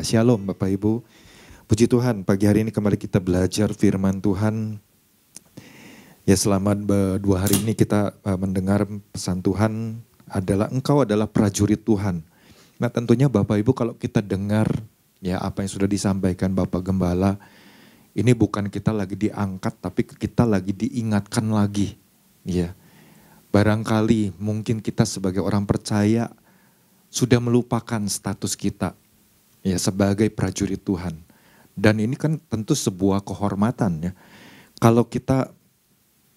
Ya, shalom Bapak Ibu. Puji Tuhan, pagi hari ini kembali kita belajar firman Tuhan. Ya, selama 2 hari ini kita mendengar pesan Tuhan adalah engkau adalah prajurit Tuhan. Nah, tentunya Bapak Ibu kalau kita dengar ya apa yang sudah disampaikan Bapak Gembala, ini bukan kita lagi diangkat tapi kita lagi diingatkan lagi. Ya. Barangkali mungkin kita sebagai orang percaya sudah melupakan status kita ya sebagai prajurit Tuhan. Dan ini kan tentu sebuah kehormatan ya. Kalau kita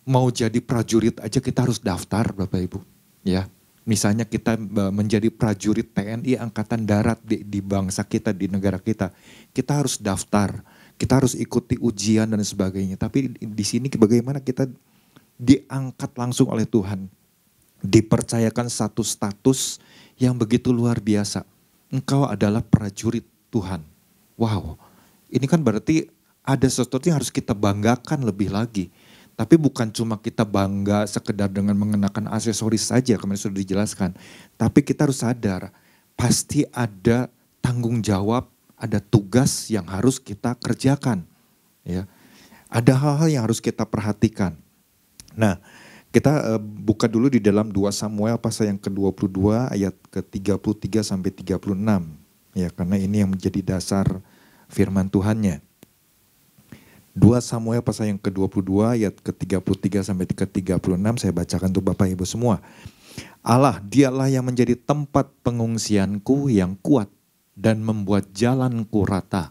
mau jadi prajurit aja kita harus daftar Bapak Ibu. Ya, misalnya kita menjadi prajurit TNI Angkatan Darat di bangsa kita, di negara kita. Kita harus daftar, kita harus ikuti ujian dan sebagainya. Tapi di sini bagaimana kita diangkat langsung oleh Tuhan. Dipercayakan satu status yang begitu luar biasa. Engkau adalah prajurit Tuhan. Wow, ini kan berarti ada sesuatu yang harus kita banggakan lebih lagi. Tapi bukan cuma kita bangga sekedar dengan mengenakan aksesoris saja, kemarin sudah dijelaskan. Tapi kita harus sadar, pasti ada tanggung jawab, ada tugas yang harus kita kerjakan. Ya, ada hal-hal yang harus kita perhatikan. Nah, kita buka dulu di dalam 2 Samuel pasal yang ke-22 ayat ke-33 sampai 36. Ya, karena ini yang menjadi dasar firman Tuhannya. 2 Samuel pasal yang ke-22 ayat ke-33 sampai ke-36 saya bacakan untuk Bapak Ibu semua. Allah, dialah yang menjadi tempat pengungsianku yang kuat dan membuat jalanku rata.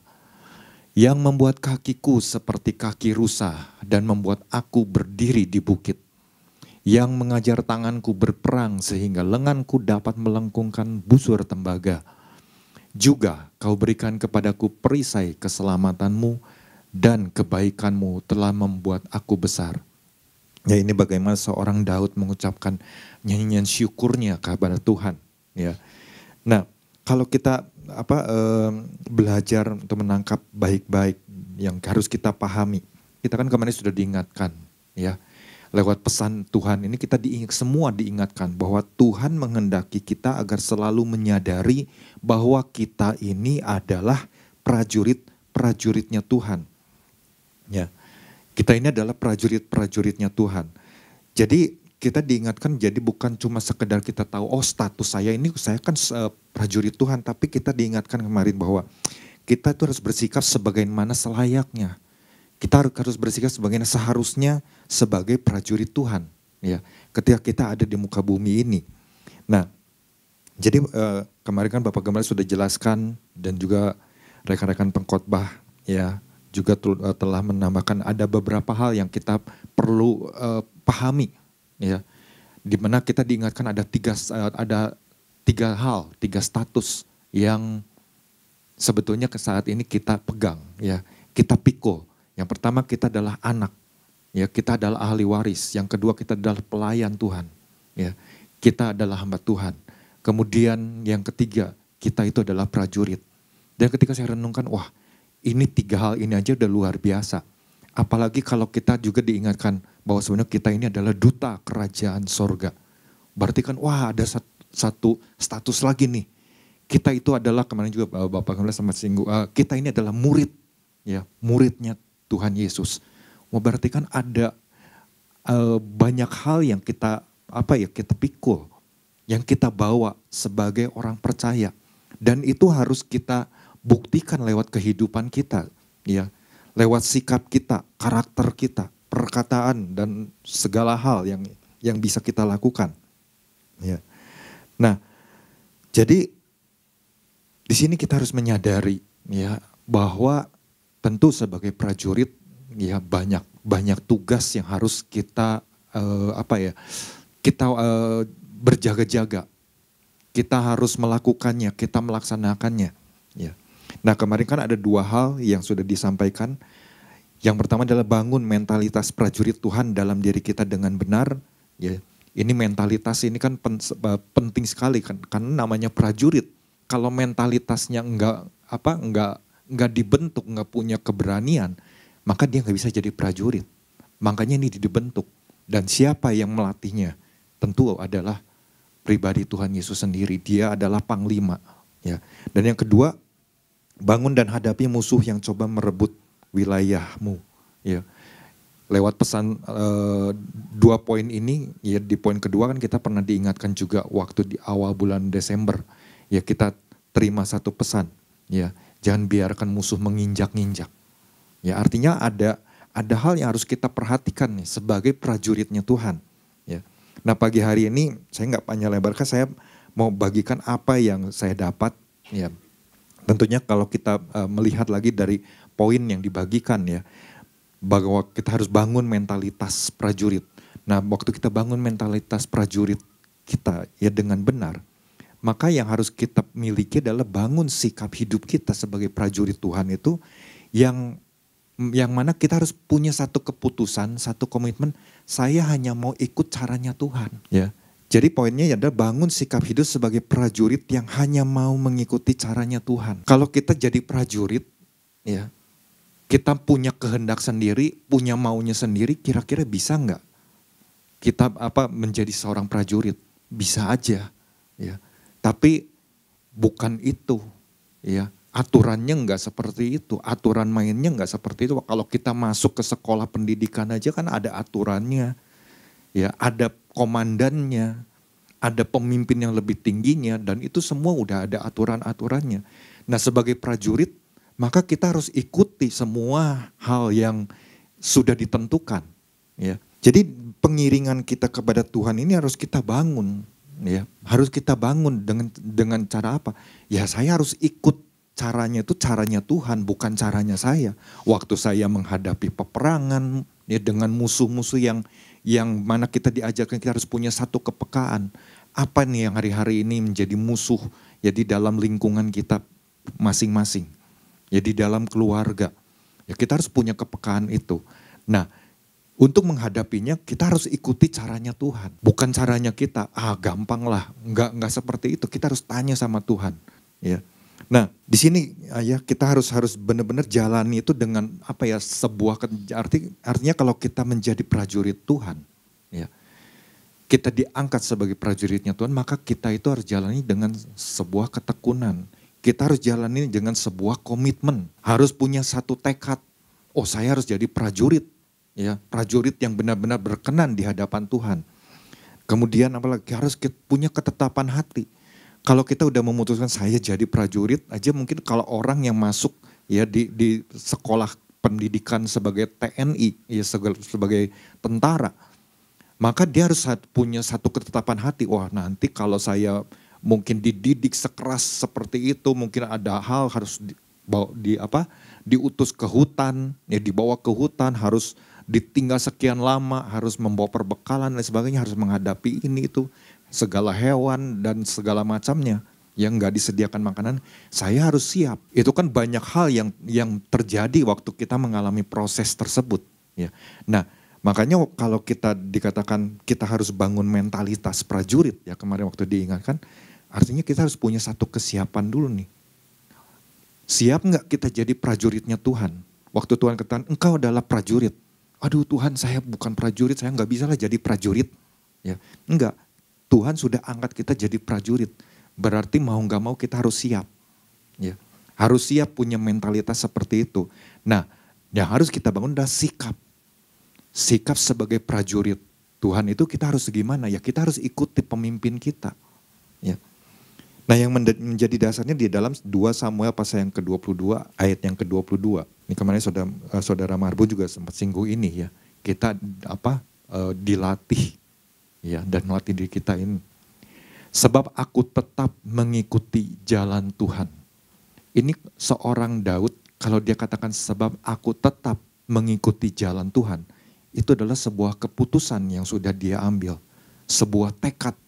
Yang membuat kakiku seperti kaki rusa dan membuat aku berdiri di bukit. Yang mengajar tanganku berperang sehingga lenganku dapat melengkungkan busur tembaga. Juga kau berikan kepadaku perisai keselamatanmu dan kebaikanmu telah membuat aku besar. Ya, ini bagaimana seorang Daud mengucapkan nyanyian syukurnya kepada Tuhan. Ya, nah kalau kita belajar untuk menangkap baik-baik yang harus kita pahami, kita kan kemarin sudah diingatkan, ya. Lewat pesan Tuhan ini kita semua diingatkan bahwa Tuhan menghendaki kita agar selalu menyadari bahwa kita ini adalah prajuritnya Tuhan. Ya, kita ini adalah prajuritnya Tuhan. Jadi kita diingatkan jadi bukan cuma sekedar kita tahu status saya kan prajurit Tuhan, tapi kita diingatkan kemarin bahwa kita itu harus bersikap sebagaimana selayaknya. Kita harus bersikap sebagaimana seharusnya sebagai prajurit Tuhan. Ya, ketika kita ada di muka bumi ini. Nah, jadi kemarin kan Bapak Gembala sudah jelaskan dan juga rekan-rekan pengkhotbah ya juga telah menambahkan ada beberapa hal yang kita perlu pahami ya. Di mana kita diingatkan ada tiga hal, 3 status yang sebetulnya ke saat ini kita pegang ya, kita pikul. Yang pertama kita adalah anak, ya kita adalah ahli waris. Yang kedua kita adalah pelayan Tuhan, ya kita adalah hamba Tuhan. Kemudian yang ketiga kita itu adalah prajurit. Dan ketika saya renungkan, wah ini 3 hal ini aja udah luar biasa. Apalagi kalau kita juga diingatkan bahwa sebenarnya kita ini adalah duta kerajaan sorga. Berarti kan wah ada satu status lagi nih. Kita itu adalah kemarin juga Bapak Gembala sempat singgung, kita ini adalah murid, ya muridnya Tuhan Yesus. Berarti kan ada banyak hal yang kita kita pikul, yang kita bawa sebagai orang percaya, dan itu harus kita buktikan lewat kehidupan kita, ya, lewat sikap kita, karakter kita, perkataan dan segala hal yang bisa kita lakukan, ya. Nah, jadi di sini kita harus menyadari, ya, bahwa tentu sebagai prajurit ya banyak tugas yang harus kita berjaga-jaga. Kita harus melakukannya, kita melaksanakannya. Ya. Nah kemarin kan ada 2 hal yang sudah disampaikan. Yang pertama adalah bangun mentalitas prajurit Tuhan dalam diri kita dengan benar. Ya. Ini mentalitas ini kan penting sekali kan, karena namanya prajurit. Kalau mentalitasnya enggak dibentuk, enggak punya keberanian, maka dia enggak bisa jadi prajurit. Makanya ini dibentuk. Dan siapa yang melatihnya? Tentu adalah pribadi Tuhan Yesus sendiri. Dia adalah panglima. Ya. Dan yang kedua, bangun dan hadapi musuh yang coba merebut wilayahmu. Ya, lewat pesan 2 poin ini, ya di poin kedua kan kita pernah diingatkan juga waktu di awal bulan Desember, ya kita terima satu pesan, ya jangan biarkan musuh menginjak-injak. Ya artinya ada hal yang harus kita perhatikan nih sebagai prajuritnya Tuhan. Ya. Nah pagi hari ini saya nggak panjang lebarkan, saya mau bagikan apa yang saya dapat. Ya tentunya kalau kita melihat lagi dari poin yang dibagikan ya, bahwa kita harus bangun mentalitas prajurit. Nah waktu kita bangun mentalitas prajurit kita ya dengan benar, maka yang harus kita miliki adalah bangun sikap hidup kita sebagai prajurit Tuhan itu yang mana kita harus punya satu keputusan, satu komitmen, saya hanya mau ikut caranya Tuhan. Ya. Jadi poinnya adalah bangun sikap hidup sebagai prajurit yang hanya mau mengikuti caranya Tuhan. Kalau kita jadi prajurit, ya kita punya kehendak sendiri, punya maunya sendiri, kira-kira bisa nggak kita menjadi seorang prajurit? Bisa aja, ya. Tapi bukan itu, ya. Aturannya nggak seperti itu, aturan mainnya nggak seperti itu. Kalau kita masuk ke sekolah pendidikan aja kan ada aturannya, ya, ada komandannya, ada pemimpin yang lebih tingginya, dan itu semua udah ada aturan-aturannya. Nah sebagai prajurit, maka kita harus ikuti semua hal yang sudah ditentukan. Ya. Jadi pengiringan kita kepada Tuhan ini harus kita bangun, ya. Harus kita bangun dengan cara apa? Ya saya harus ikut. Caranya itu caranya Tuhan, bukan caranya saya. Waktu saya menghadapi peperangan ya dengan musuh-musuh yang mana kita diajarkan kita harus punya satu kepekaan. Apa nih yang hari-hari ini menjadi musuh ya di dalam lingkungan kita masing-masing. Ya di dalam keluarga. Ya kita harus punya kepekaan itu. Nah, untuk menghadapinya kita harus ikuti caranya Tuhan, bukan caranya kita. Gampang lah, enggak seperti itu. Kita harus tanya sama Tuhan, ya. Nah, di sini ya kita harus benar-benar jalani itu dengan sebuah artinya kalau kita menjadi prajurit Tuhan, ya. Kita diangkat sebagai prajuritnya Tuhan, maka kita itu harus jalani dengan sebuah ketekunan. Kita harus jalani dengan sebuah komitmen, harus punya satu tekad. Oh, saya harus jadi prajurit, ya, prajurit yang benar-benar berkenan di hadapan Tuhan. Kemudian apalagi harus punya ketetapan hati. Kalau kita udah memutuskan saya jadi prajurit aja, mungkin kalau orang yang masuk ya di sekolah pendidikan sebagai TNI, ya sebagai tentara, maka dia harus punya satu ketetapan hati. Wah nanti kalau saya mungkin dididik sekeras seperti itu, mungkin ada hal harus diutus ke hutan, ya dibawa ke hutan, harus ditinggal sekian lama, harus membawa perbekalan dan sebagainya, harus menghadapi ini itu. Segala hewan dan segala macamnya yang gak disediakan makanan, saya harus siap. Itu kan banyak hal yang terjadi waktu kita mengalami proses tersebut. Ya. Nah makanya kalau kita dikatakan kita harus bangun mentalitas prajurit, ya kemarin waktu diingatkan, artinya kita harus punya satu kesiapan dulu nih. Siap gak kita jadi prajuritnya Tuhan? Waktu Tuhan katakan engkau adalah prajurit. Aduh Tuhan saya bukan prajurit, saya gak bisa lah jadi prajurit. Ya, enggak. Tuhan sudah angkat kita jadi prajurit. Berarti mau gak mau kita harus siap. Ya. Harus siap punya mentalitas seperti itu. Nah yang harus kita bangun adalah sikap. Sikap sebagai prajurit Tuhan itu kita harus gimana? Ya kita harus ikuti pemimpin kita. Ya. Nah yang menjadi dasarnya di dalam 2 Samuel pasal yang ke-22 ayat yang ke-22. Ini kemarin saudara Marbu juga sempat singgung ini ya. Kita dilatih. Ya, dan melatih diri kita ini. Sebab aku tetap mengikuti jalan Tuhan. Ini seorang Daud, kalau dia katakan sebab aku tetap mengikuti jalan Tuhan, itu adalah sebuah keputusan yang sudah dia ambil. Sebuah tekad,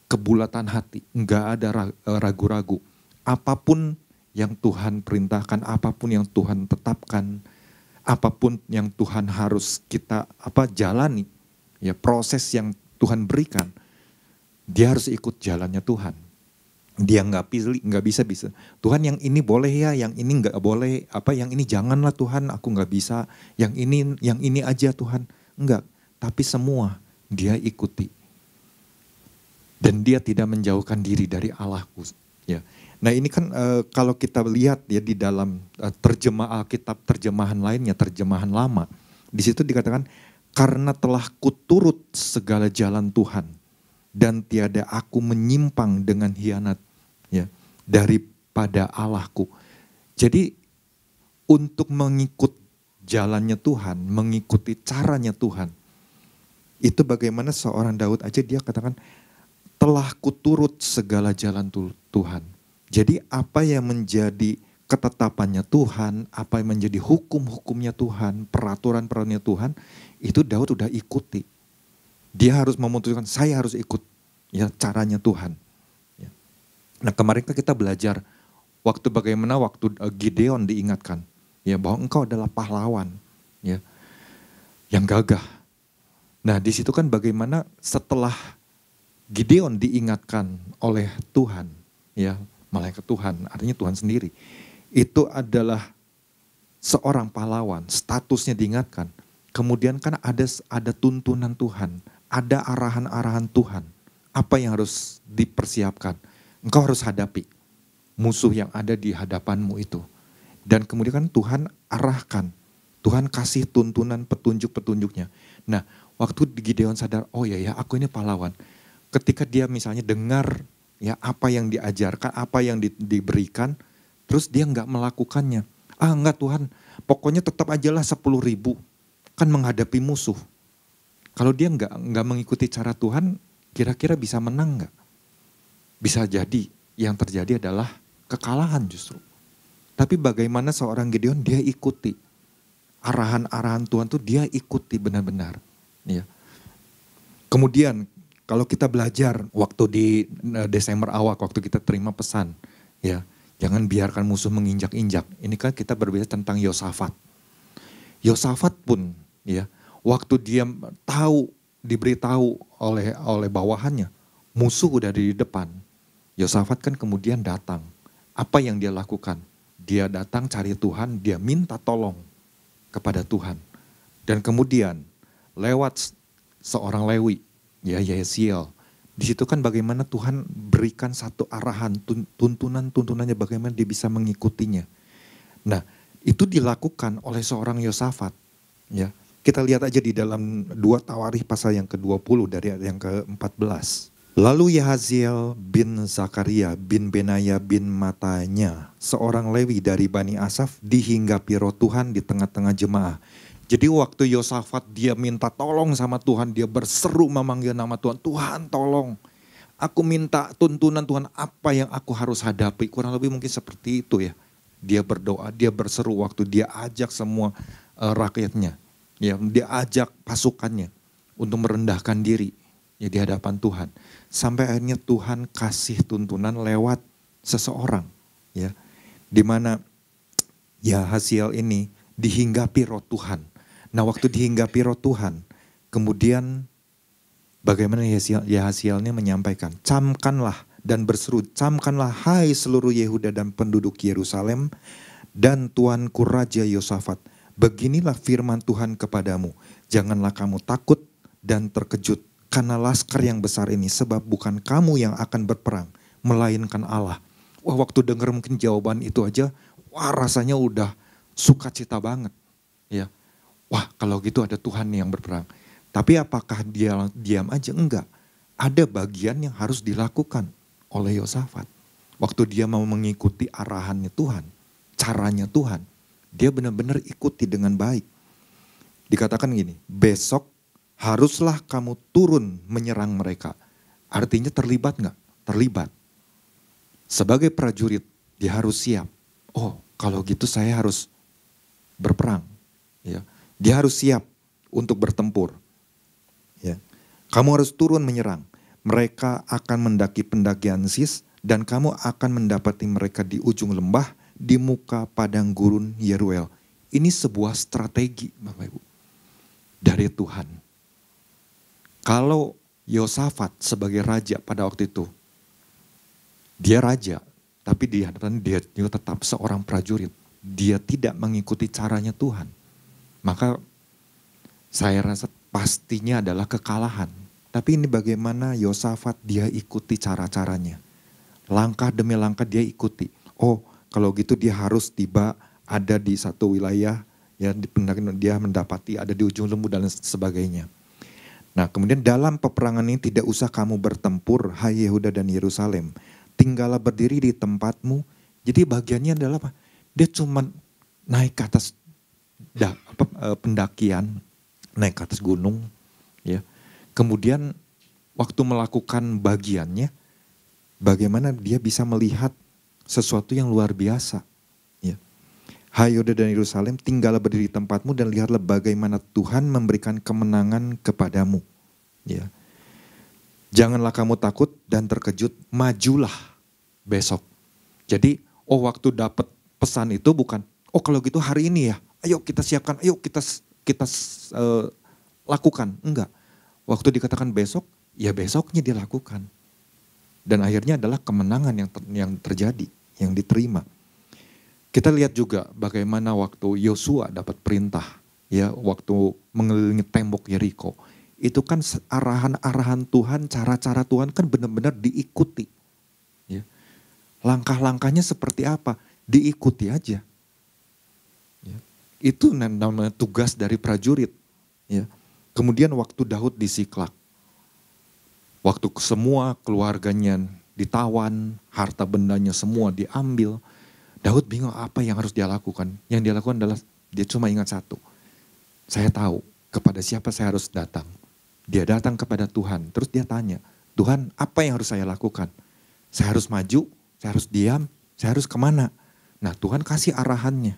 kebulatan hati, enggak ada ragu-ragu. Apapun yang Tuhan perintahkan, apapun yang Tuhan tetapkan, apapun yang Tuhan harus kita jalani, ya proses yang Tuhan berikan, dia harus ikut jalannya Tuhan. Dia nggak bisa. Tuhan yang ini boleh ya, yang ini nggak boleh. Yang ini janganlah Tuhan, aku nggak bisa. Yang ini aja Tuhan, enggak. Tapi semua dia ikuti. Dan dia tidak menjauhkan diri dari Allahku. Ya, Nah ini kan kalau kita lihat ya di dalam terjemah Alkitab, terjemahan lainnya, terjemahan lama. Di situ dikatakan, karena telah kuturut segala jalan Tuhan dan tiada aku menyimpang dengan hianat ya daripada Allahku. Jadi untuk mengikut jalannya Tuhan, mengikuti caranya Tuhan, itu bagaimana seorang Daud aja dia katakan, telah kuturut segala jalan Tuhan. Jadi apa yang menjadi ketetapannya Tuhan, apa yang menjadi hukum-hukumnya Tuhan, peraturan-peraturannya Tuhan, itu Daud udah ikuti. Dia harus memutuskan, saya harus ikut ya caranya Tuhan. Ya. Nah kemarin kita belajar waktu bagaimana waktu Gideon diingatkan, ya bahwa engkau adalah pahlawan, ya yang gagah. Nah di situ kan bagaimana setelah Gideon diingatkan oleh Tuhan, ya malaikat Tuhan, artinya Tuhan sendiri, itu adalah seorang pahlawan, statusnya diingatkan. Kemudian kan ada tuntunan Tuhan, ada arahan-arahan Tuhan. Apa yang harus dipersiapkan? Engkau harus hadapi musuh yang ada di hadapanmu itu. Dan kemudian kan Tuhan arahkan, Tuhan kasih tuntunan petunjuk-petunjuknya. Nah waktu Gideon sadar, oh ya aku ini pahlawan. Ketika dia misalnya dengar ya apa yang diajarkan, apa yang diberikan, terus dia nggak melakukannya. Enggak Tuhan, pokoknya tetap ajalah 10.000 kan menghadapi musuh. Kalau dia nggak mengikuti cara Tuhan, kira-kira bisa menang nggak? Bisa jadi yang terjadi adalah kekalahan justru. Tapi bagaimana seorang Gideon, dia ikuti arahan-arahan Tuhan tuh dia ikuti benar-benar. Ya. Kemudian kalau kita belajar waktu di Desember awal, waktu kita terima pesan, ya jangan biarkan musuh menginjak-injak. Ini kan kita berbicara tentang Yosafat. Yosafat pun, ya waktu dia diberitahu oleh bawahannya, musuh udah di depan. Yosafat kan kemudian datang. Apa yang dia lakukan? Dia datang cari Tuhan, dia minta tolong kepada Tuhan. Dan kemudian lewat seorang Lewi, ya Yesiel. Di situ kan bagaimana Tuhan berikan satu arahan, tuntunannya bagaimana dia bisa mengikutinya. Nah, itu dilakukan oleh seorang Yosafat. Ya, kita lihat aja di dalam 2 Tawarikh pasal yang ke-20 dari ayat yang ke-14. Lalu Yahaziel bin Zakaria bin Benaya bin Matanya, seorang Lewi dari Bani Asaf, dihinggapi roh Tuhan di tengah-tengah jemaah. Jadi waktu Yosafat dia minta tolong sama Tuhan, dia berseru memanggil nama Tuhan, Tuhan tolong. Aku minta tuntunan Tuhan, apa yang aku harus hadapi. Kurang lebih mungkin seperti itu ya. Dia berdoa, dia berseru waktu dia ajak semua rakyatnya. Ya, dia ajak pasukannya untuk merendahkan diri ya di hadapan Tuhan. Sampai akhirnya Tuhan kasih tuntunan lewat seseorang. Ya, dimana Yahaziel ini dihinggapi roh Tuhan. Nah waktu dihinggapi roh Tuhan, kemudian bagaimana Yahaziel ini menyampaikan, camkanlah dan berseru, camkanlah hai seluruh Yehuda dan penduduk Yerusalem dan tuanku Raja Yosafat. Beginilah firman Tuhan kepadamu, janganlah kamu takut dan terkejut karena laskar yang besar ini, sebab bukan kamu yang akan berperang, melainkan Allah. Wah waktu dengar mungkin jawaban itu aja, wah rasanya udah sukacita banget. Ya, wah kalau gitu ada Tuhan yang berperang. Tapi apakah dia diam aja? Enggak. Ada bagian yang harus dilakukan oleh Yosafat. Waktu dia mau mengikuti arahannya Tuhan, caranya Tuhan, dia benar-benar ikuti dengan baik. Dikatakan gini, besok haruslah kamu turun menyerang mereka. Artinya terlibat enggak? Terlibat. Sebagai prajurit, dia harus siap. Oh, kalau gitu saya harus berperang. Ya, dia harus siap untuk bertempur. Ya, kamu harus turun menyerang. Mereka akan mendaki pendakian Sis dan kamu akan mendapati mereka di ujung lembah di muka padang gurun Yeruel. Ini sebuah strategi, Bapak Ibu, dari Tuhan. Kalau Yosafat sebagai raja pada waktu itu, dia raja, tapi di hadapan dia juga tetap seorang prajurit. Dia tidak mengikuti caranya Tuhan. Maka saya rasa pastinya adalah kekalahan. Tapi ini bagaimana Yosafat dia ikuti cara-caranya. Langkah demi langkah dia ikuti. Oh, kalau gitu dia harus tiba ada di satu wilayah, ya dia mendapati ada di ujung lembu dan sebagainya. Nah, kemudian dalam peperangan ini tidak usah kamu bertempur, hai Yehuda dan Yerusalem. Tinggallah berdiri di tempatmu. Jadi bagiannya adalah apa? Dia cuma naik ke atas pendakian, naik ke atas gunung, ya. Kemudian waktu melakukan bagiannya, bagaimana dia bisa melihat sesuatu yang luar biasa. Ya. Hai Yehuda dan Yerusalem, tinggallah berdiri di tempatmu dan lihatlah bagaimana Tuhan memberikan kemenangan kepadamu. Ya. Janganlah kamu takut dan terkejut, majulah besok. Jadi, waktu dapat pesan itu bukan, kalau gitu hari ini ya, ayo kita siapkan, ayo kita lakukan. Enggak. Waktu dikatakan besok, ya besoknya dilakukan. Dan akhirnya adalah kemenangan yang terjadi, yang diterima. Kita lihat juga bagaimana waktu Yosua dapat perintah, ya waktu mengelilingi tembok Yeriko. Itu kan arahan-arahan Tuhan, cara-cara Tuhan kan benar-benar diikuti. Ya. Langkah-langkahnya seperti apa? Diikuti aja. Ya. Itu namanya tugas dari prajurit. Ya. Kemudian waktu Daud di Siklak, waktu semua keluarganya ditawan, harta bendanya semua diambil, Daud bingung apa yang harus dia lakukan. Yang dia lakukan adalah dia cuma ingat satu, saya tahu kepada siapa saya harus datang. Dia datang kepada Tuhan, terus dia tanya, Tuhan apa yang harus saya lakukan? Saya harus maju, saya harus diam, saya harus kemana? Nah Tuhan kasih arahannya.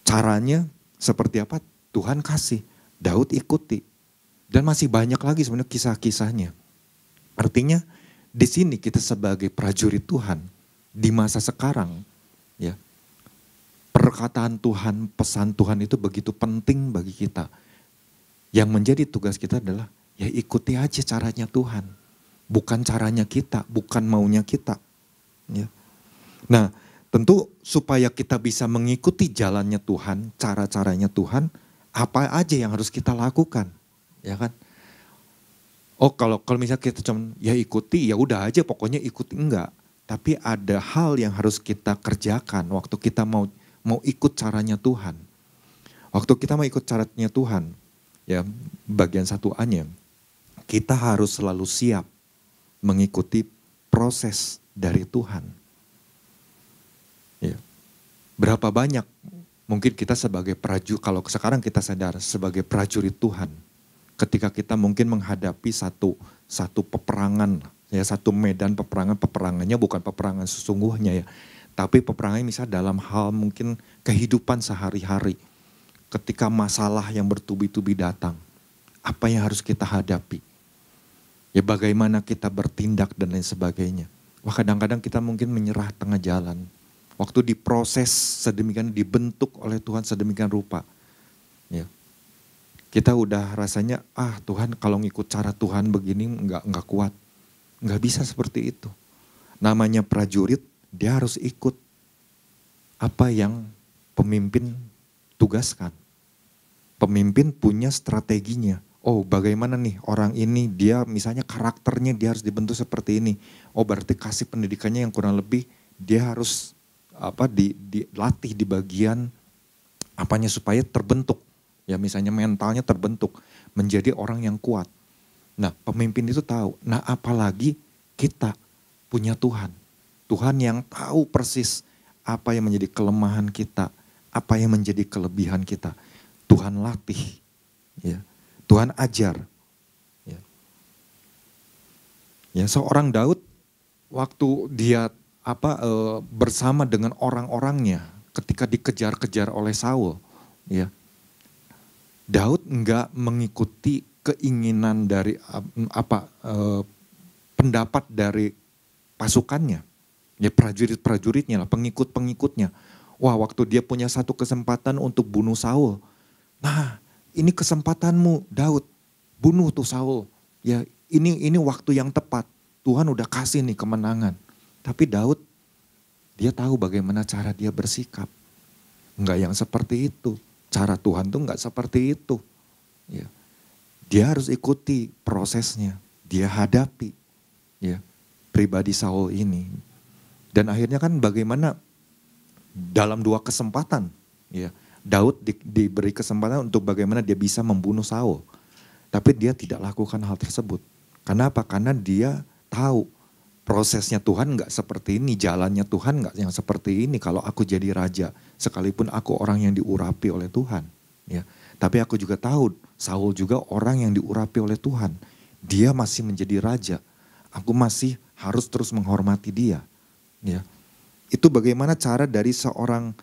Caranya seperti apa? Tuhan kasih, Daud ikuti. Dan masih banyak lagi sebenarnya kisah-kisahnya. Artinya di sini kita sebagai prajurit Tuhan di masa sekarang, ya perkataan Tuhan, pesan Tuhan itu begitu penting bagi kita. Yang menjadi tugas kita adalah ya ikuti aja caranya Tuhan, bukan caranya kita, bukan maunya kita. Ya. Nah tentu supaya kita bisa mengikuti jalannya Tuhan, cara-caranya Tuhan, apa aja yang harus kita lakukan, ya kan? Kalau misalnya kita cuma ya ikuti, ya udah aja pokoknya ikuti, enggak. Tapi ada hal yang harus kita kerjakan waktu kita mau ikut caranya Tuhan. Waktu kita mau ikut caranya Tuhan, ya bagian 1A-nya, kita harus selalu siap mengikuti proses dari Tuhan. Ya. Berapa banyak mungkin kita sebagai prajurit, kalau sekarang kita sadar sebagai prajurit Tuhan, ketika kita mungkin menghadapi satu peperangan, ya satu medan peperangannya bukan peperangan sesungguhnya ya, tapi peperangannya misalnya dalam hal mungkin kehidupan sehari-hari, ketika masalah yang bertubi-tubi datang, apa yang harus kita hadapi, ya bagaimana kita bertindak dan lain sebagainya. Wah kadang-kadang kita mungkin menyerah tengah jalan, waktu diproses sedemikian, dibentuk oleh Tuhan sedemikian rupa, ya. Kita udah rasanya, Tuhan kalau ngikut cara Tuhan begini enggak kuat. Enggak bisa seperti itu. Namanya prajurit, dia harus ikut apa yang pemimpin tugaskan. Pemimpin punya strateginya. Bagaimana nih orang ini, dia misalnya karakternya dia harus dibentuk seperti ini. Berarti kasih pendidikannya yang kurang lebih, dia harus dilatih di bagian apanya supaya terbentuk. Ya misalnya mentalnya terbentuk menjadi orang yang kuat. Nah pemimpin itu tahu. Nah apalagi kita punya Tuhan. Tuhan yang tahu persis apa yang menjadi kelemahan kita. Apa yang menjadi kelebihan kita. Tuhan latih. Ya. Tuhan ajar. Ya. Ya, seorang Daud waktu dia bersama dengan orang-orangnya ketika dikejar-kejar oleh Saul. Ya. Daud enggak mengikuti keinginan dari pendapat dari pasukannya, ya prajurit-prajuritnya lah, pengikut-pengikutnya. Wah, waktu dia punya satu kesempatan untuk bunuh Saul, nah ini kesempatanmu Daud, bunuh tuh Saul. Ya ini waktu yang tepat, Tuhan udah kasih nih kemenangan. Tapi Daud dia tahu bagaimana cara dia bersikap, enggak yang seperti itu. Cara Tuhan tuh enggak seperti itu. Ya. Dia harus ikuti prosesnya, dia hadapi. Ya. pribadi Saul ini. Dan akhirnya kan bagaimana dalam 2 kesempatan, ya, Daud diberi kesempatan untuk bagaimana dia bisa membunuh Saul. Tapi dia tidak lakukan hal tersebut. Karena apa? Karena dia tahu prosesnya Tuhan nggak seperti ini, jalannya Tuhan nggak yang seperti ini. Kalau aku jadi raja, sekalipun aku orang yang diurapi oleh Tuhan, ya. Tapi aku juga tahu Saul juga orang yang diurapi oleh Tuhan. Dia masih menjadi raja. Aku masih harus terus menghormati dia, ya. Itu bagaimana cara dari seorang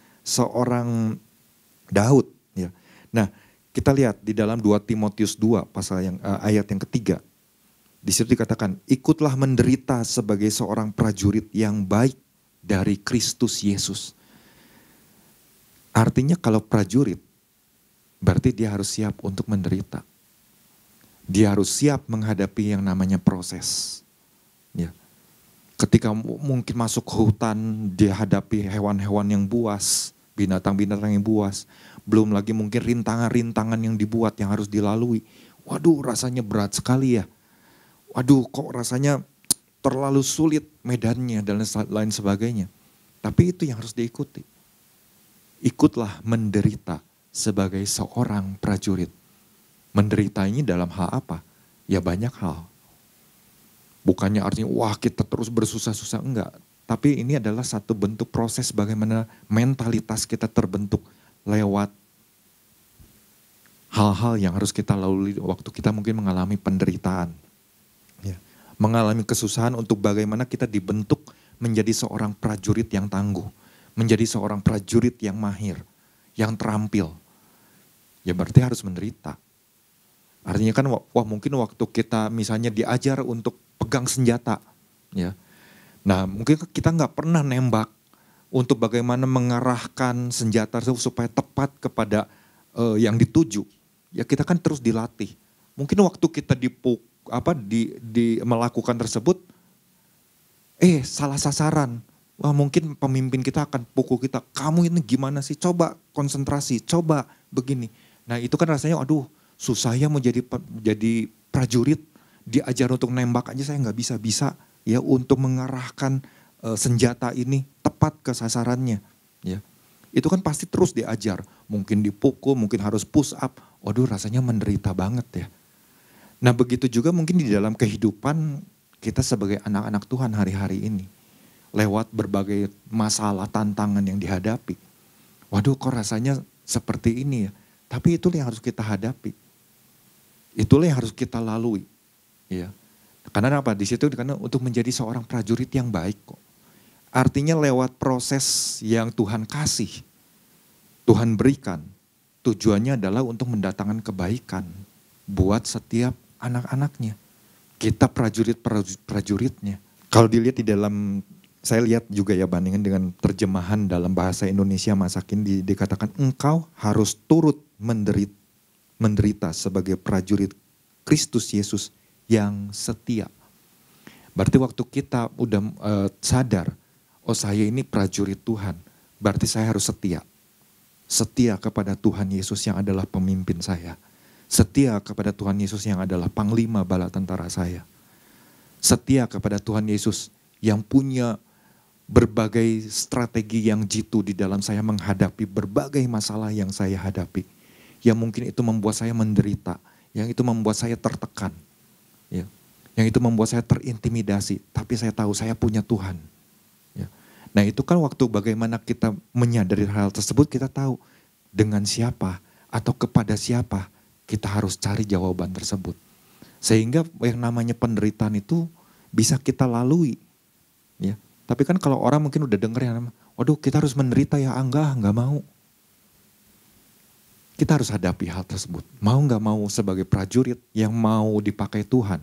Daud, ya. Nah, kita lihat di dalam 2 Timotius 2 pasal yang ayat yang ketiga. Di situ dikatakan, ikutlah menderita sebagai seorang prajurit yang baik dari Kristus Yesus. Artinya kalau prajurit, berarti dia harus siap untuk menderita. Dia harus siap menghadapi yang namanya proses. Ya. Ketika mungkin masuk ke hutan, dia hadapi hewan-hewan yang buas, binatang-binatang yang buas. Belum lagi mungkin rintangan-rintangan yang dibuat yang harus dilalui. Waduh, rasanya berat sekali ya. Waduh, kok rasanya terlalu sulit medannya dan lain sebagainya. Tapi itu yang harus diikuti. Ikutlah menderita sebagai seorang prajurit. Menderita ini dalam hal apa? Ya banyak hal. Bukannya artinya wah kita terus bersusah-susah, enggak. Tapi ini adalah satu bentuk proses bagaimana mentalitas kita terbentuk lewat hal-hal yang harus kita lalui waktu kita mungkin mengalami penderitaan. Ya. Mengalami kesusahan untuk bagaimana kita dibentuk menjadi seorang prajurit yang tangguh. Menjadi seorang prajurit yang mahir, yang terampil. Ya berarti harus menderita. Artinya kan wah mungkin waktu kita misalnya diajar untuk pegang senjata. Ya. Nah mungkin kita nggak pernah nembak untuk bagaimana mengarahkan senjata supaya tepat kepada yang dituju. Ya kita kan terus dilatih. Mungkin waktu kita melakukan tersebut, salah sasaran. Wah mungkin pemimpin kita akan pukul kita. Kamu ini gimana sih? Coba konsentrasi, coba begini. Nah itu kan rasanya aduh susah ya mau jadi prajurit. Diajar untuk nembak aja saya nggak bisa ya untuk mengarahkan senjata ini tepat ke sasarannya. Ya. Itu kan pasti terus diajar. Mungkin dipukul, mungkin harus push up. Waduh rasanya menderita banget ya. Nah begitu juga mungkin di dalam kehidupan kita sebagai anak-anak Tuhan hari-hari ini. Lewat berbagai masalah, tantangan yang dihadapi. Waduh kok rasanya seperti ini ya. Tapi itulah yang harus kita hadapi. Itulah yang harus kita lalui. Ya. Karena apa? Di situ karena untuk menjadi seorang prajurit yang baik kok. Artinya lewat proses yang Tuhan kasih. Tuhan berikan. Tujuannya adalah untuk mendatangkan kebaikan. Buat setiap anak-anaknya. Kita prajuritnya. Kalau dilihat di dalam, saya lihat juga ya bandingkan dengan terjemahan dalam bahasa Indonesia masa kini dikatakan engkau harus turut menderita sebagai prajurit Kristus Yesus yang setia. Berarti waktu kita udah sadar, oh saya ini prajurit Tuhan, berarti saya harus setia. Setia kepada Tuhan Yesus yang adalah pemimpin saya. Setia kepada Tuhan Yesus yang adalah panglima bala tentara saya. Setia kepada Tuhan Yesus yang punya berbagai strategi yang jitu di dalam saya menghadapi berbagai masalah yang saya hadapi. Yang mungkin itu membuat saya menderita, yang itu membuat saya tertekan. Ya. Yang itu membuat saya terintimidasi, tapi saya tahu saya punya Tuhan. Ya. Nah itu kan waktu bagaimana kita menyadari hal tersebut, kita tahu dengan siapa atau kepada siapa kita harus cari jawaban tersebut. Sehingga yang namanya penderitaan itu bisa kita lalui. Ya. Tapi kan kalau orang mungkin udah denger yang waduh kita harus menderita ya, enggak mau. Kita harus hadapi hal tersebut. Mau gak mau sebagai prajurit yang mau dipakai Tuhan.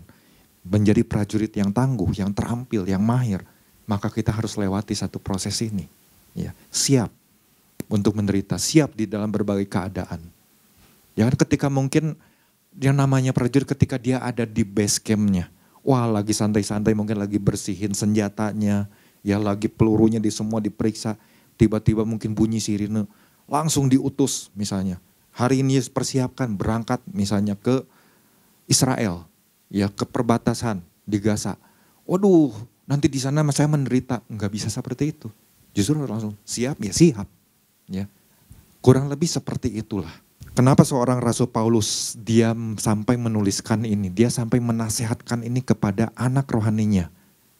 Menjadi prajurit yang tangguh, yang terampil, yang mahir. Maka kita harus lewati satu proses ini. Ya, siap untuk menderita, siap di dalam berbagai keadaan. Ya ketika mungkin yang namanya prajurit ketika dia ada di base campnya. Wah lagi santai-santai mungkin lagi bersihin senjatanya. Ya lagi pelurunya semua diperiksa, tiba-tiba mungkin bunyi sirine, langsung diutus misalnya. Hari ini persiapkan berangkat misalnya ke Israel, ya ke perbatasan di Gaza. Waduh nanti di sana saya menderita. Enggak bisa seperti itu. Justru langsung siap, ya siap. Ya. Kurang lebih seperti itulah. Kenapa seorang Rasul Paulus dia sampai menuliskan ini, dia sampai menasehatkan ini kepada anak rohaninya,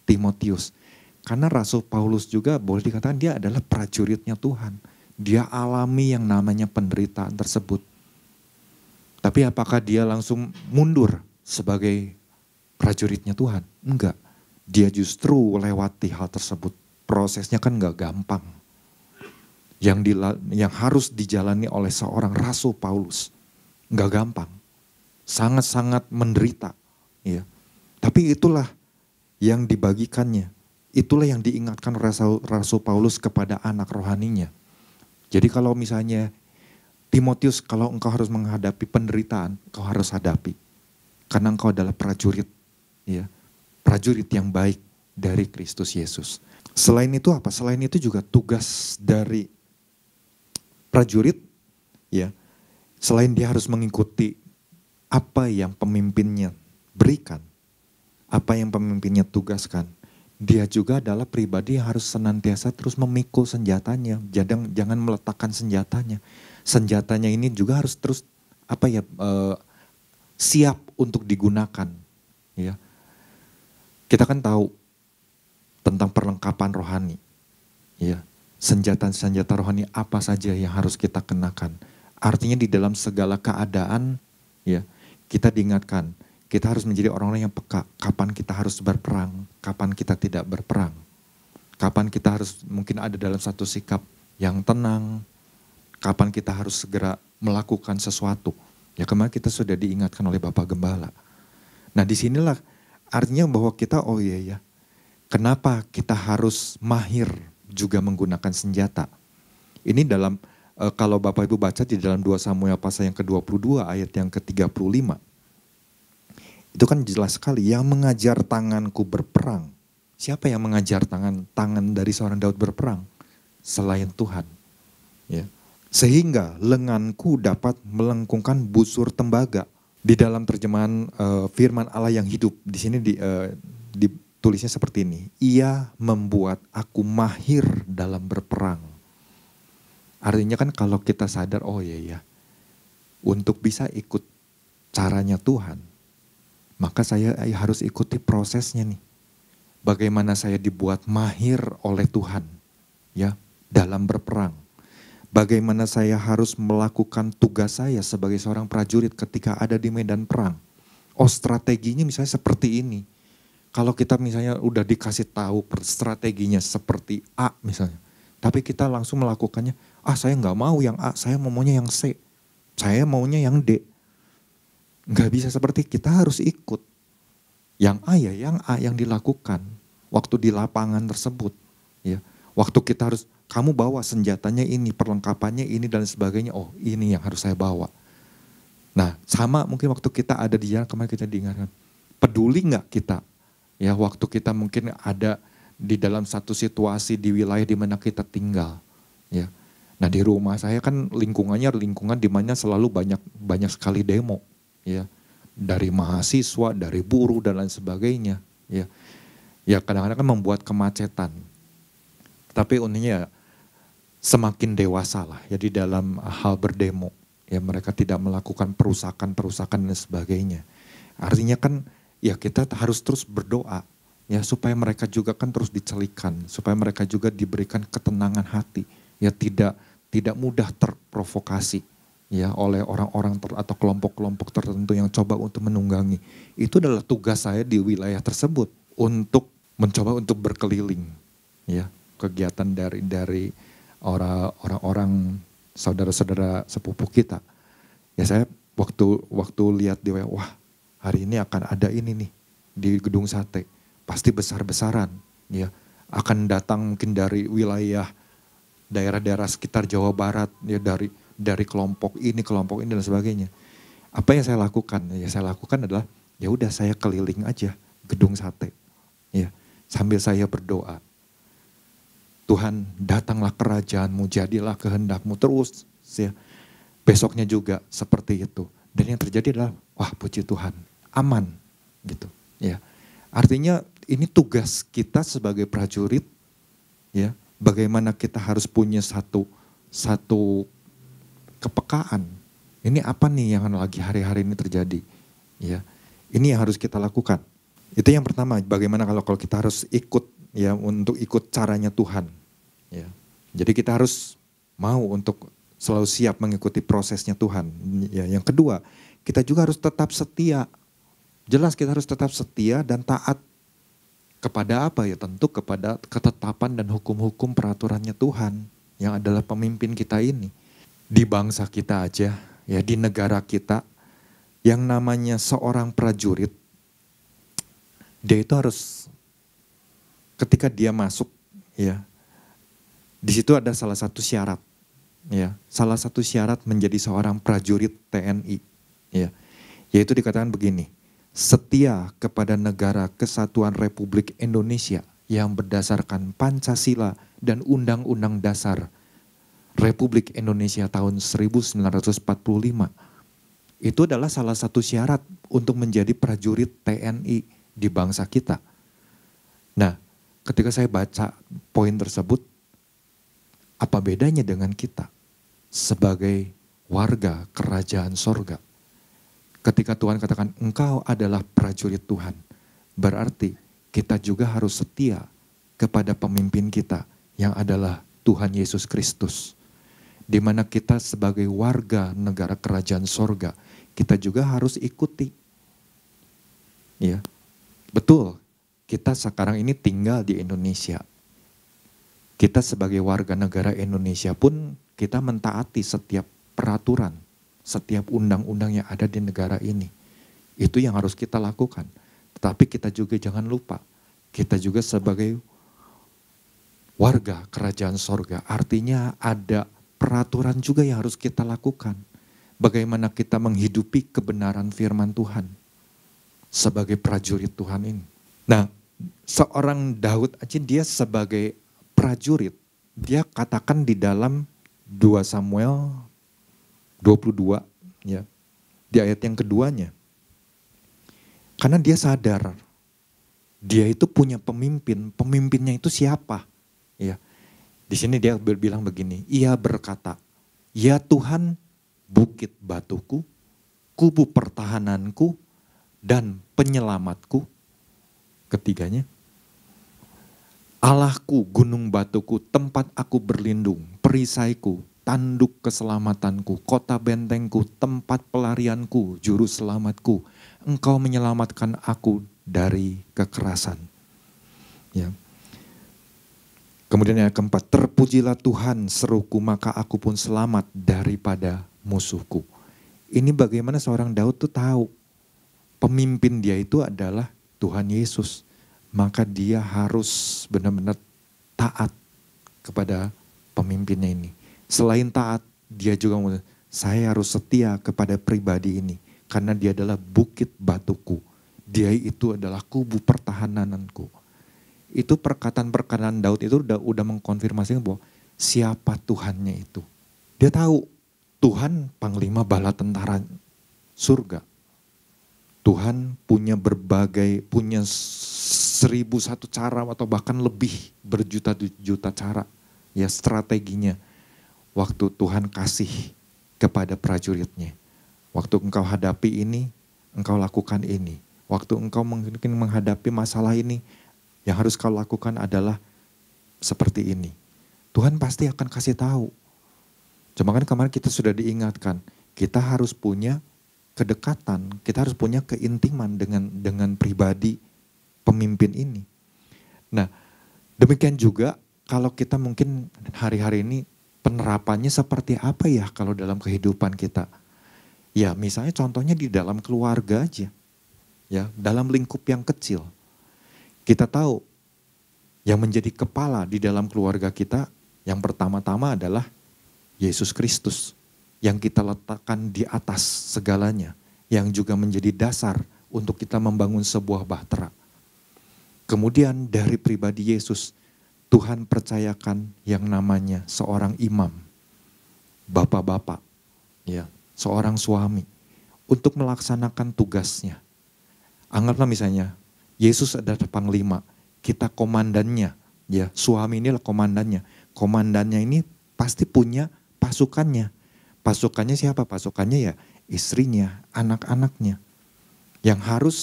Timotius. Karena Rasul Paulus juga boleh dikatakan dia adalah prajuritnya Tuhan. Dia alami yang namanya penderitaan tersebut. Tapi apakah dia langsung mundur sebagai prajuritnya Tuhan? Enggak. Dia justru lewati hal tersebut. Prosesnya kan enggak gampang. Yang harus dijalani oleh seorang Rasul Paulus. Enggak gampang. Sangat-sangat menderita. Ya. Tapi itulah yang dibagikannya. Itulah yang diingatkan Rasul Paulus kepada anak rohaninya. Jadi kalau misalnya Timotius, kalau engkau harus menghadapi penderitaan, engkau harus hadapi. Karena engkau adalah prajurit. Ya. Prajurit yang baik dari Kristus Yesus. Selain itu apa? Selain itu juga tugas dari prajurit, ya, selain dia harus mengikuti apa yang pemimpinnya berikan, apa yang pemimpinnya tugaskan, dia juga adalah pribadi yang harus senantiasa terus memikul senjatanya, jangan meletakkan senjatanya. Senjatanya ini juga harus terus siap untuk digunakan. Ya, kita kan tahu tentang perlengkapan rohani, ya. Senjata-senjata rohani apa saja yang harus kita kenakan. Artinya di dalam segala keadaan, ya, kita diingatkan, kita harus menjadi orang-orang yang peka. Kapan kita harus berperang, kapan kita tidak berperang. Kapan kita harus mungkin ada dalam satu sikap yang tenang, kapan kita harus segera melakukan sesuatu. Ya, kemarin kita sudah diingatkan oleh Bapak Gembala. Nah, disinilah artinya bahwa kita, oh iya ya, kenapa kita harus mahir juga menggunakan senjata. Ini dalam, kalau Bapak Ibu baca di dalam 2 Samuel pasal yang ke-22 ayat yang ke-35. Itu kan jelas sekali, yang mengajar tanganku berperang. Siapa yang mengajar tangan dari seorang Daud berperang? Selain Tuhan. Ya. Sehingga lenganku dapat melengkungkan busur tembaga. Di dalam terjemahan firman Allah yang hidup, di sini ditulisnya seperti ini. Ia membuat aku mahir dalam berperang. Artinya kan kalau kita sadar, oh iya, untuk bisa ikut caranya Tuhan, maka saya harus ikuti prosesnya nih. Bagaimana saya dibuat mahir oleh Tuhan, ya, dalam berperang. Bagaimana saya harus melakukan tugas saya sebagai seorang prajurit ketika ada di medan perang. Oh, strateginya misalnya seperti ini. Kalau kita misalnya udah dikasih tahu strateginya seperti A misalnya. Tapi kita langsung melakukannya, saya nggak mau yang A, saya maunya yang C. Saya maunya yang D. Nggak bisa seperti kita harus ikut. Yang A ya, yang A yang dilakukan. Waktu di lapangan tersebut. Ya. Waktu kita harus, kamu bawa senjatanya ini, perlengkapannya ini dan sebagainya. Oh, ini yang harus saya bawa. Nah, sama mungkin waktu kita ada di jalan, kemarin kita diingatkan. Peduli nggak kita? Ya, waktu kita mungkin ada di dalam satu situasi di wilayah di mana kita tinggal. Ya. Nah, di rumah saya kan lingkungan di mana selalu banyak sekali demo. Ya. Dari mahasiswa, dari buruh dan lain sebagainya. Ya. Ya, kadang-kadang kan membuat kemacetan. Tapi uniknya semakin dewasa lah ya di dalam hal berdemo. Ya, mereka tidak melakukan perusakan dan sebagainya. Artinya kan ya kita harus terus berdoa ya supaya mereka juga kan terus dicelikan, supaya mereka juga diberikan ketenangan hati. Ya, tidak mudah terprovokasi ya oleh orang-orang atau kelompok-kelompok tertentu yang coba untuk menunggangi. Itu adalah tugas saya di wilayah tersebut untuk mencoba untuk berkeliling ya. Kegiatan dari orang-orang saudara-saudara sepupu kita. Ya, saya waktu lihat di wah, hari ini akan ada ini nih di Gedung Sate. Pasti besar-besaran ya. Akan datang mungkin dari wilayah daerah-daerah sekitar Jawa Barat ya, dari kelompok ini dan sebagainya. Apa yang saya lakukan? Ya, saya lakukan adalah ya udah saya keliling aja Gedung Sate. Ya, sambil saya berdoa. Tuhan, datanglah kerajaanmu, jadilah kehendakmu terus. Ya. Besoknya juga seperti itu. Dan yang terjadi adalah, wah puji Tuhan, aman gitu. Ya. Artinya ini tugas kita sebagai prajurit, ya. Bagaimana kita harus punya satu kepekaan. Ini apa nih yang lagi hari-hari ini terjadi, ya. Ini yang harus kita lakukan. Itu yang pertama, bagaimana kalau kita harus ikut, ya, untuk ikut caranya Tuhan, ya. Jadi kita harus mau untuk selalu siap mengikuti prosesnya Tuhan. Ya, yang kedua, kita juga harus tetap setia. Jelas kita harus tetap setia dan taat kepada apa ya? Tentu kepada ketetapan dan hukum-hukum peraturannya Tuhan yang adalah pemimpin kita ini. Di bangsa kita aja, ya, di negara kita, yang namanya seorang prajurit, dia itu harus ketika dia masuk, ya, di situ ada salah satu syarat, ya, salah satu syarat menjadi seorang prajurit TNI, ya, yaitu dikatakan begini, setia kepada negara Kesatuan Republik Indonesia yang berdasarkan Pancasila dan Undang-Undang Dasar Republik Indonesia tahun 1945. Itu adalah salah satu syarat untuk menjadi prajurit TNI di bangsa kita. Nah, ketika saya baca poin tersebut, apa bedanya dengan kita sebagai warga kerajaan sorga? Ketika Tuhan katakan engkau adalah prajurit Tuhan, berarti kita juga harus setia kepada pemimpin kita yang adalah Tuhan Yesus Kristus. Di mana kita sebagai warga negara kerajaan sorga, kita juga harus ikuti. Ya, betul, kita sekarang ini tinggal di Indonesia. Kita sebagai warga negara Indonesia pun kita mentaati setiap peraturan, setiap undang-undang yang ada di negara ini. Itu yang harus kita lakukan. Tetapi kita juga jangan lupa, kita juga sebagai warga kerajaan sorga, artinya ada peraturan juga yang harus kita lakukan. Bagaimana kita menghidupi kebenaran firman Tuhan sebagai prajurit Tuhan ini. Nah, seorang Daud aja dia sebagai prajurit, dia katakan di dalam 2 Samuel 22, ya, di ayat yang keduanya. Karena dia sadar, dia itu punya pemimpin, pemimpinnya itu siapa? Ya, di sini dia bilang begini, ia berkata, ya Tuhan, bukit batuku, kubu pertahananku, dan penyelamatku. Ketiganya, Allahku, gunung batuku, tempat aku berlindung, perisaiku, tanduk keselamatanku, kota bentengku, tempat pelarianku, juru selamatku. Engkau menyelamatkan aku dari kekerasan. Ya. Kemudian yang keempat, terpujilah Tuhan seruku, maka aku pun selamat daripada musuhku. Ini bagaimana seorang Daud tuh tahu pemimpin dia itu adalah Tuhan Yesus. Maka dia harus benar-benar taat kepada pemimpinnya ini. Selain taat, dia juga saya harus setia kepada pribadi ini. Karena dia adalah bukit batuku. Dia itu adalah kubu pertahananku. Itu perkataan-perkataan Daud itu udah mengkonfirmasi bahwa siapa Tuhannya itu. Dia tahu Tuhan panglima bala tentara surga. Tuhan punya 1001 cara atau bahkan lebih berjuta-juta cara. Ya, strateginya. Waktu Tuhan kasih kepada prajuritnya. Waktu engkau hadapi ini, engkau lakukan ini. Waktu engkau mungkin menghadapi masalah ini, yang harus kau lakukan adalah seperti ini. Tuhan pasti akan kasih tahu. Cuma kan kemarin kita sudah diingatkan, kita harus punya kedekatan, kita harus punya keintiman dengan pribadi pemimpin ini. Nah, demikian juga kalau kita mungkin hari-hari ini penerapannya seperti apa ya kalau dalam kehidupan kita. Ya, misalnya contohnya di dalam keluarga aja. Ya, dalam lingkup yang kecil. Kita tahu yang menjadi kepala di dalam keluarga kita yang pertama-tama adalah Yesus Kristus. Yang kita letakkan di atas segalanya. Yang juga menjadi dasar untuk kita membangun sebuah bahtera. Kemudian dari pribadi Yesus, Tuhan percayakan yang namanya seorang imam. Bapak-bapak, ya, seorang suami. Untuk melaksanakan tugasnya. Anggaplah misalnya, Yesus adalah panglima, kita komandannya. Ya, suami inilah komandannya. Komandannya ini pasti punya pasukannya. Pasukannya siapa? Pasukannya ya istrinya, anak-anaknya. Yang harus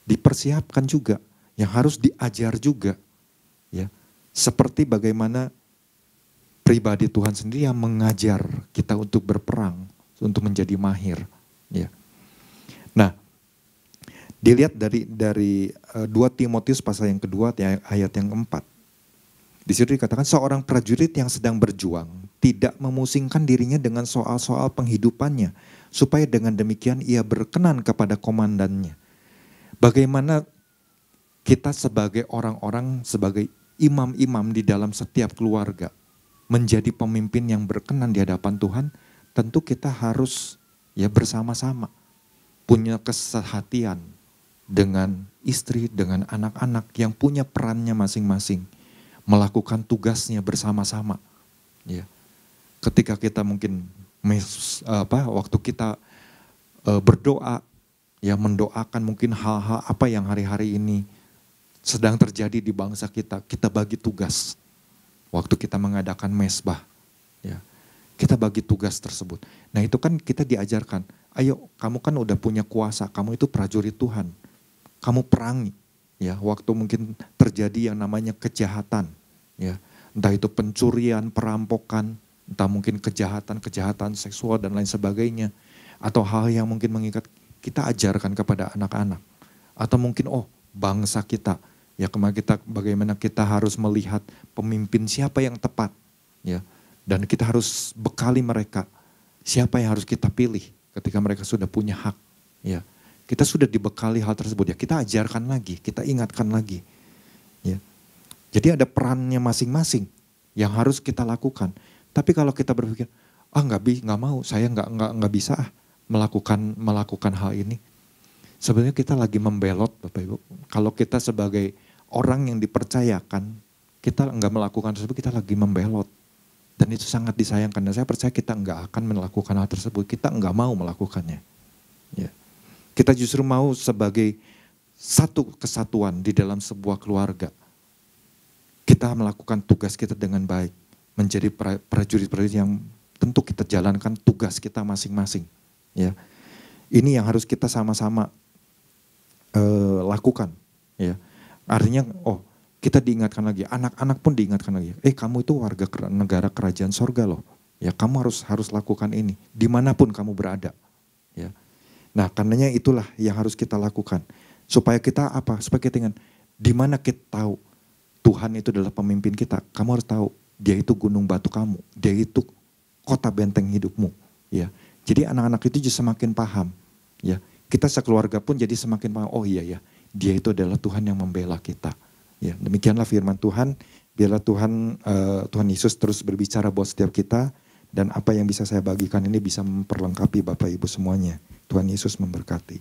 dipersiapkan juga, yang harus diajar juga. Ya, seperti bagaimana pribadi Tuhan sendiri yang mengajar kita untuk berperang, untuk menjadi mahir. Ya. Nah, dilihat dari 2 Timotius pasal yang kedua ayat yang keempat. Di situ dikatakan seorang prajurit yang sedang berjuang tidak memusingkan dirinya dengan soal-soal penghidupannya, supaya dengan demikian ia berkenan kepada komandannya. Bagaimana kita sebagai orang-orang, sebagai imam-imam di dalam setiap keluarga, menjadi pemimpin yang berkenan di hadapan Tuhan, tentu kita harus ya bersama-sama punya kesehatian dengan istri, dengan anak-anak yang punya perannya masing-masing, melakukan tugasnya bersama-sama. Ya. Ketika kita mungkin waktu kita berdoa, ya mendoakan mungkin hal-hal apa yang hari-hari ini sedang terjadi di bangsa kita, kita bagi tugas. Waktu kita mengadakan mesbah, ya, kita bagi tugas tersebut. Nah itu kan kita diajarkan, ayo kamu kan udah punya kuasa, kamu itu prajurit Tuhan. Kamu perangi, ya, waktu mungkin terjadi yang namanya kejahatan, ya, entah itu pencurian, perampokan, entah mungkin kejahatan seksual dan lain sebagainya, atau hal yang mungkin mengikat, kita ajarkan kepada anak-anak, atau mungkin bangsa kita, ya bagaimana kita harus melihat pemimpin siapa yang tepat, ya, dan kita harus bekali mereka, siapa yang harus kita pilih ketika mereka sudah punya hak, ya. Kita sudah dibekali hal tersebut, ya kita ajarkan lagi, kita ingatkan lagi. Ya. Jadi ada perannya masing-masing yang harus kita lakukan. Tapi kalau kita berpikir, nggak mau, saya nggak bisa melakukan hal ini. Sebenarnya kita lagi membelot, Bapak Ibu. Kalau kita sebagai orang yang dipercayakan, kita nggak melakukan tersebut, kita lagi membelot. Dan itu sangat disayangkan. Dan saya percaya kita nggak akan melakukan hal tersebut, kita nggak mau melakukannya. Ya. Kita justru mau sebagai satu kesatuan di dalam sebuah keluarga. Kita melakukan tugas kita dengan baik. Menjadi prajurit-prajurit yang tentu kita jalankan tugas kita masing-masing. Ya. Ini yang harus kita sama-sama lakukan. Ya. Artinya kita diingatkan lagi, anak-anak pun diingatkan lagi. Kamu itu warga negara kerajaan sorga loh. Ya, kamu harus lakukan ini. Dimanapun kamu berada. Ya. Nah, karenanya itulah yang harus kita lakukan. Supaya kita Supaya kita ingat, di mana kita tahu Tuhan itu adalah pemimpin kita. Kamu harus tahu, dia itu gunung batu kamu. Dia itu kota benteng hidupmu. Ya. Jadi anak-anak itu just semakin paham. Ya. Kita sekeluarga pun jadi semakin paham, iya, dia itu adalah Tuhan yang membela kita. Ya. Demikianlah firman Tuhan. Biarlah Tuhan Yesus terus berbicara buat setiap kita. Dan apa yang bisa saya bagikan ini bisa memperlengkapi Bapak Ibu semuanya. Tuhan Yesus memberkati.